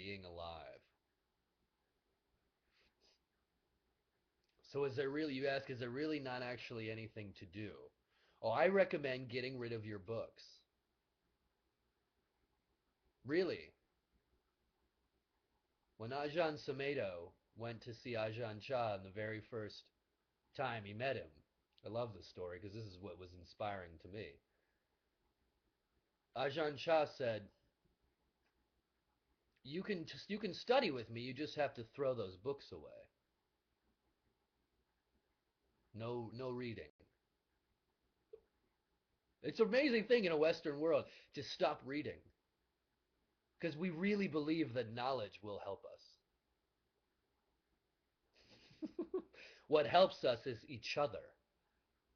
being alive. So is there really, you ask, is there really not actually anything to do? Oh, I recommend getting rid of your books. Really? When Ajahn Sumedho went to see Ajahn Chah the very first time he met him, I love this story because this is what was inspiring to me. Ajahn Chah said, you can study with me, you just have to throw those books away. No reading. It's an amazing thing in a Western world to stop reading because we really believe that knowledge will help us. What helps us is each other,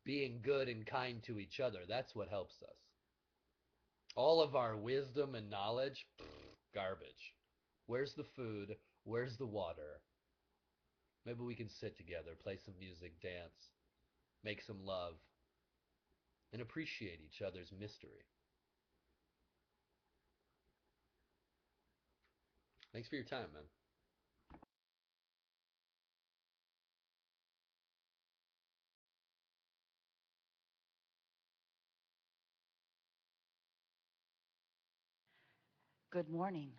being good and kind to each other. That's what helps us. All of our wisdom and knowledge, pfft, garbage. Where's the food? Where's the water? Maybe we can sit together, play some music, dance, make some love, and appreciate each other's mystery. Thanks for your time, man. Good morning.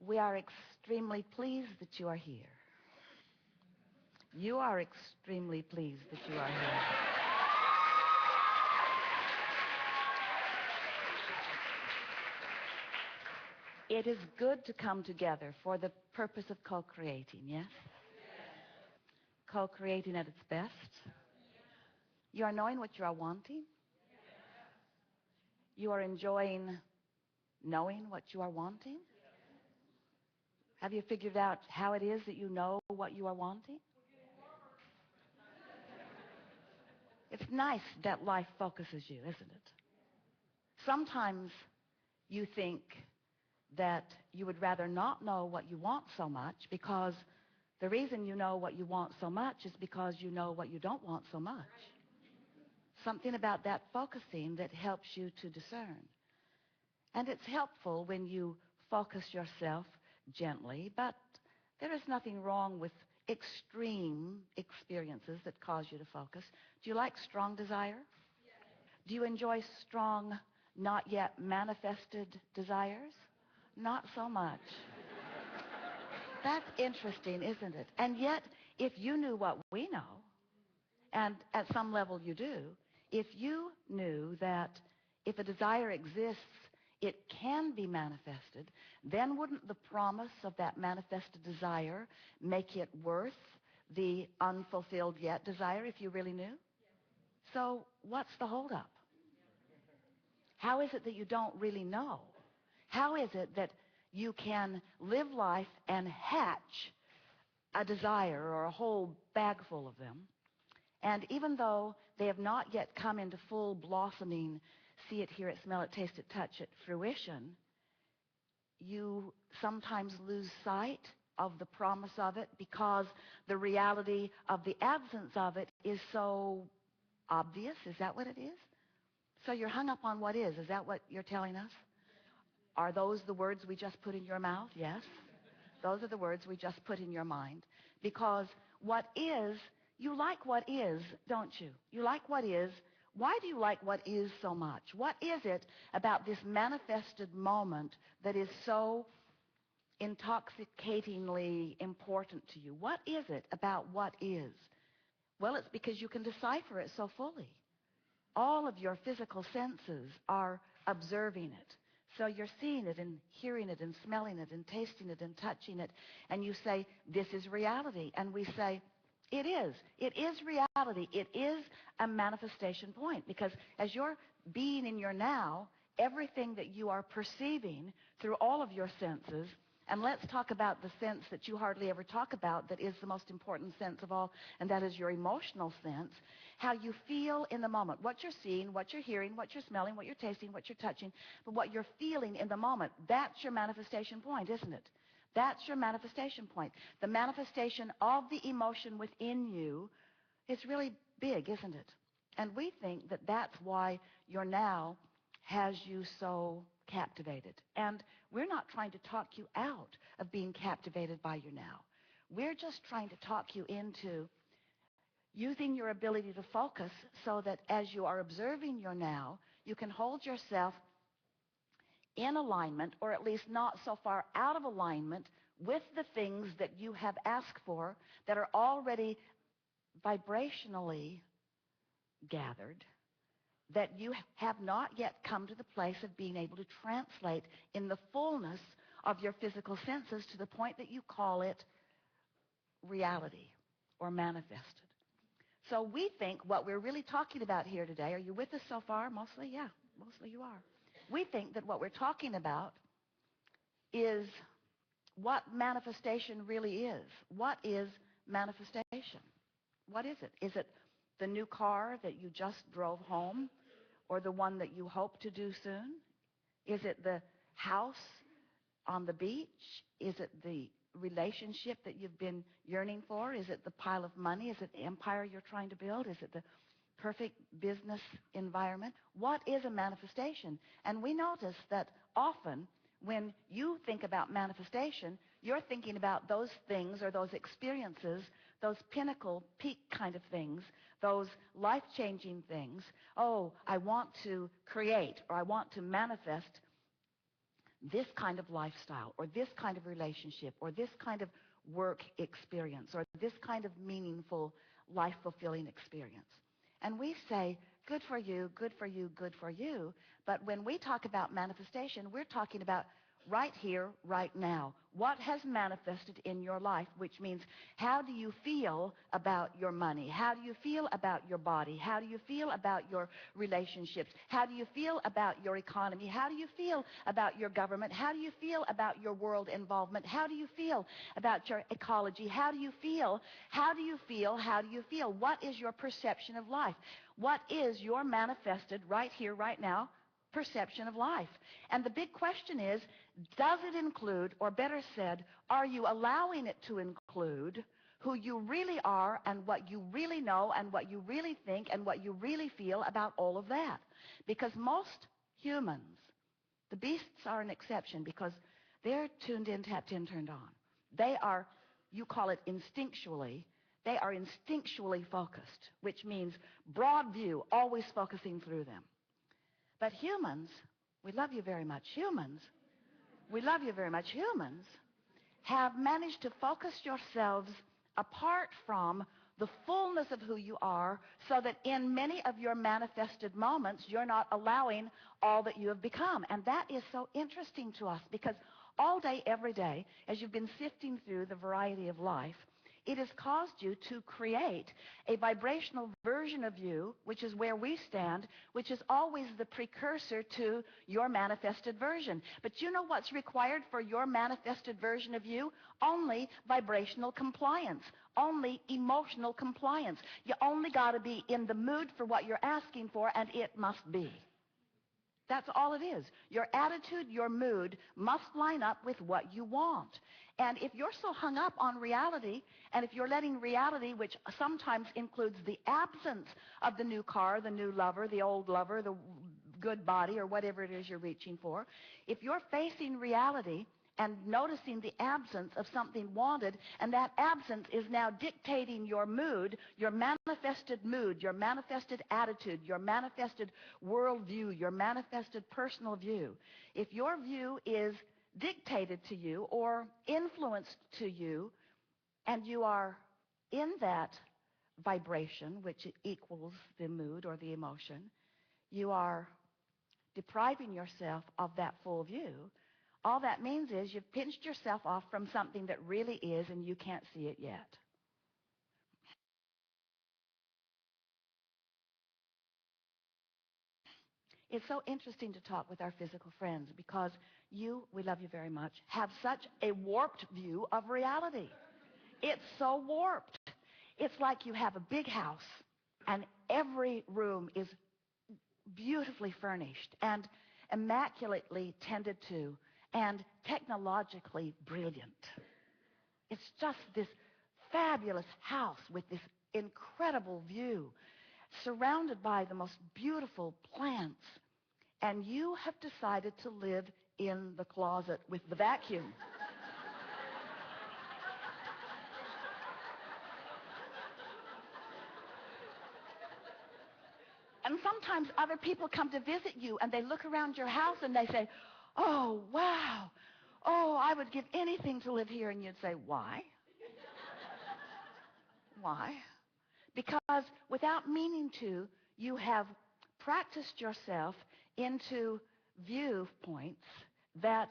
We are extremely pleased that you are here. You are extremely pleased that you are here. It is good to come together for the purpose of co-creating, yes? Co-creating at its best. You are knowing what you are wanting. You are enjoying knowing what you are wanting. Have you figured out how it is that you know what you are wanting? It's nice that life focuses you, isn't it? Sometimes you think that you would rather not know what you want so much because the reason you know what you want so much is because you know what you don't want so much. Something about that focusing that helps you to discern. And it's helpful when you focus yourself gently, but there is nothing wrong with extreme experiences that cause you to focus. Do you like strong desire? Do you enjoy strong, not yet manifested desires? Not so much. That's interesting, isn't it? And yet, if you knew what we know, and at some level you do, if you knew that if a desire exists, it can be manifested, then wouldn't the promise of that manifested desire make it worth the unfulfilled yet desire if you really knew? So what's the holdup? How is it that you don't really know? How is it that you can live life and hatch a desire or a whole bag full of them, and even though they have not yet come into full blossoming, see it, hear it, smell it, taste it, touch it, fruition, you sometimes lose sight of the promise of it because the reality of the absence of it is so obvious? Is that what it is? So you're hung up on what is. Is that what you're telling us? Are those the words we just put in your mouth? Yes. Those are the words we just put in your mind. Because what is, you like what is, don't you? You like what is. Why do you like what is so much? What is it about this manifested moment that is so intoxicatingly important to you? What is it about what is? Well, it's because you can decipher it so fully. All of your physical senses are observing it. So you're seeing it and hearing it and smelling it and tasting it and touching it. And you say, this is reality. And we say, it is. It is reality. It is a manifestation point. Because as you're being in your now, everything that you are perceiving through all of your senses, and let's talk about the sense that you hardly ever talk about that is the most important sense of all, and that is your emotional sense. How you feel in the moment. What you're seeing, what you're hearing, what you're smelling, what you're tasting, what you're touching, but what you're feeling in the moment. That's your manifestation point, isn't it? That's your manifestation point. The manifestation of the emotion within you is really big, isn't it? And we think that that's why your now has you so captivated. And we're not trying to talk you out of being captivated by your now. We're just trying to talk you into using your ability to focus so that as you are observing your now, you can hold yourself in alignment, or at least not so far out of alignment with the things that you have asked for that are already vibrationally gathered, that you have not yet come to the place of being able to translate in the fullness of your physical senses to the point that you call it reality or manifested. So we think what we're really talking about here today, are you with us so far? Mostly? Yeah, mostly you are. We think that what we're talking about is what manifestation really is. What is manifestation? What is it? Is it the new car that you just drove home, or the one that you hope to do soon? Is it the house on the beach? Is it the relationship that you've been yearning for? Is it the pile of money? Is it the empire you're trying to build? Is it the perfect business environment? What is a manifestation? And we notice that often when you think about manifestation, you're thinking about those things or those experiences, those pinnacle, peak kind of things, those life-changing things. Oh, I want to create, or I want to manifest this kind of lifestyle, or this kind of relationship, or this kind of work experience, or this kind of meaningful, life-fulfilling experience. And we say, good for you, good for you, good for you. But when we talk about manifestation, we're talking about right here, right now. What has manifested in your life, which means how do you feel about your money? How do you feel about your body? How do you feel about your relationships? How do you feel about your economy? How do you feel about your government? How do you feel about your world involvement? How do you feel about your ecology? How do you feel? How do you feel? How do you feel? What is your perception of life? What is your manifested right here, right now perception of life? And the big question is, does it include, or better said, are you allowing it to include who you really are and what you really know and what you really think and what you really feel about all of that? Because most humans, the beasts are an exception because they're tuned in, tapped in, turned on. They are, you call it instinctually, they are instinctually focused, which means broad view, always focusing through them. But humans, we love you very much, humans, we love you very much, humans have managed to focus yourselves apart from the fullness of who you are, so that in many of your manifested moments, you're not allowing all that you have become. And that is so interesting to us, because all day, every day, as you've been sifting through the variety of life, it has caused you to create a vibrational version of you, which is where we stand, which is always the precursor to your manifested version. But you know what's required for your manifested version of you? Only vibrational compliance, only emotional compliance. You only got to be in the mood for what you're asking for, and it must be. That's all it is. Your attitude, your mood must line up with what you want. And if you're so hung up on reality, and if you're letting reality, which sometimes includes the absence of the new car, the new lover, the old lover, the good body, or whatever it is you're reaching for, if you're facing reality and noticing the absence of something wanted, and that absence is now dictating your mood, your manifested attitude, your manifested worldview, your manifested personal view. If your view is dictated to you or influenced to you, and you are in that vibration, which equals the mood or the emotion, you are depriving yourself of that full view. All that means is you've pinched yourself off from something that really is, and you can't see it yet. It's so interesting to talk with our physical friends, because you, we love you very much, have such a warped view of reality. It's so warped. It's like you have a big house, and every room is beautifully furnished and immaculately tended to and technologically brilliant. It's just this fabulous house with this incredible view, surrounded by the most beautiful plants and you have decided to live in the closet with the vacuum. And sometimes other people come to visit you and they look around your house and they say, oh, wow. Oh, I would give anything to live here. And you'd say, why? Why? Because without meaning to, you have practiced yourself into viewpoints that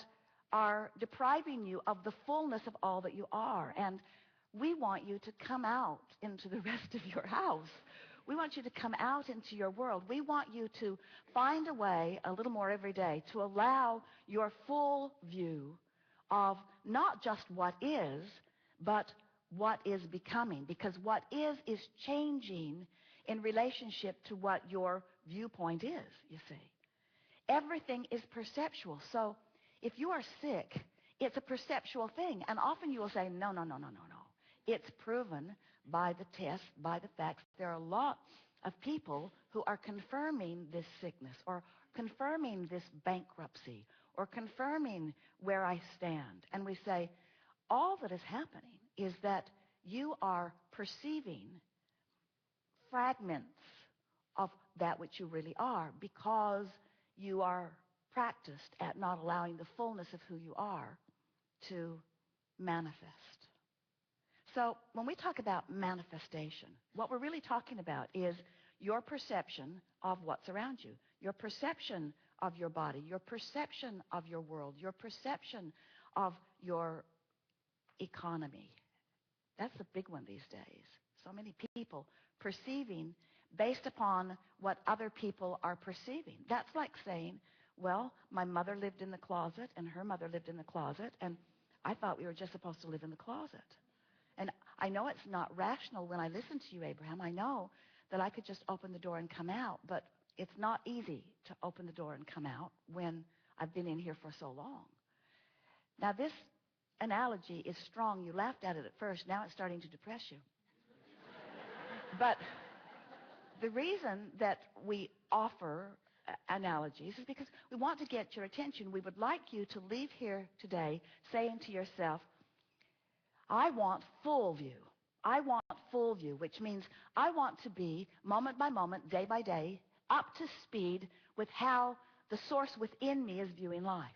are depriving you of the fullness of all that you are. And we want you to come out into the rest of your house. We want you to come out into your world. We want you to find a way a little more every day to allow your full view of not just what is, but what is becoming. Because what is changing in relationship to what your viewpoint is, you see. Everything is perceptual. So if you are sick, it's a perceptual thing. And often you will say, no, no, no, no, no, no. It's proven by the tests, by the facts. There are a lot of people who are confirming this sickness or confirming this bankruptcy or confirming where I stand. And we say, all that is happening is that you are perceiving fragments of that which you really are because you are practiced at not allowing the fullness of who you are to manifest. So when we talk about manifestation, what we're really talking about is your perception of what's around you, your perception of your body, your perception of your world, your perception of your economy. That's a big one these days. So many people perceiving based upon what other people are perceiving. That's like saying, well, my mother lived in the closet and her mother lived in the closet, and I thought we were just supposed to live in the closet. And I know it's not rational when I listen to you, Abraham. I know that I could just open the door and come out, but it's not easy to open the door and come out when I've been in here for so long. Now, this analogy is strong. You laughed at it at first. Now it's starting to depress you. But the reason that we offer analogies is because we want to get your attention. We would like you to leave here today saying to yourself, I want full view. I want full view, which means I want to be, moment by moment, day by day, up to speed with how the source within me is viewing life.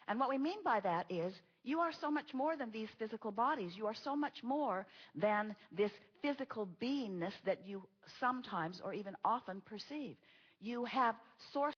And what we mean by that is you are so much more than these physical bodies. You are so much more than this physical beingness that you sometimes or even often perceive. You have source